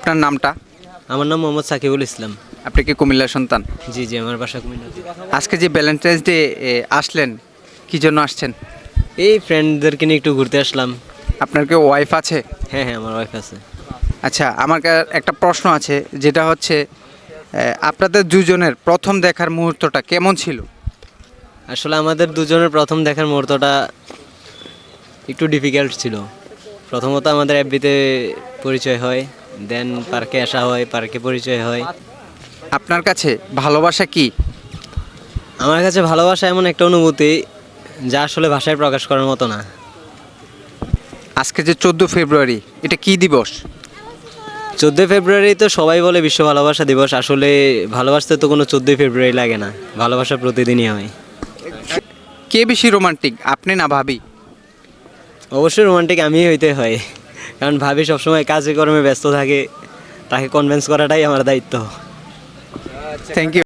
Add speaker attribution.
Speaker 1: আপনার নামটা?
Speaker 2: আমার নাম মোহাম্মদ সাকিবুল ইসলাম।
Speaker 1: আপনি কি কুমিল্লার সন্তান?
Speaker 2: জি জি, আমার বাসা কুমিল্লা।
Speaker 1: আজকে যে ভ্যালেন্টাইন্স ডে আসলেন, কি জন্য আসছেন?
Speaker 2: এই ফ্রেন্ডদেরকে নিয়ে একটু ঘুরতে আসলাম।
Speaker 1: আপনার কি ওয়াইফ আছে?
Speaker 2: হ্যাঁ হ্যাঁ, আমার ওয়াইফ আছে।
Speaker 1: আচ্ছা, আমার একটা প্রশ্ন আছে, যেটা হচ্ছে আপনাদের দুজনের প্রথম দেখার মুহূর্তটা কেমন ছিল?
Speaker 2: আসলে আমাদের দুজনের প্রথম দেখার মুহূর্তটা একটু ডিফিকাল্ট ছিল। প্রথমত আমাদের এফবিতে পরিচয় হয়, দেন পার্কে আসা হয়, পার্কে পরিচয় হয়।
Speaker 1: আপনার কাছে ভালোবাসা কি?
Speaker 2: আমার কাছে ভালোবাসা এমন একটা অনুভূতি যা আসলে ভাষায় প্রকাশ করার মতো না।
Speaker 1: আজকে যে 14 ফেব্রুয়ারি, এটা কি দিবস?
Speaker 2: 14 ফেব্রুয়ারি তো সবাই বলে বিশ্ব ভালোবাসা দিবস। আসলে ভালোবাসতে তো কোনো 14 ফেব্রুয়ারি লাগে না, ভালোবাসা প্রতিদিনই হয়।
Speaker 1: কে বেশি রোমান্টিক, আপনি না ভাবি?
Speaker 2: অবশ্যই রোমান্টিক আমিই হইতে হয়, কারণ ভাবি সবসময় কাজে কর্মে ব্যস্ত থাকে, তাকে কনভিন্স করাটাই আমার দায়িত্ব।
Speaker 1: Thank you.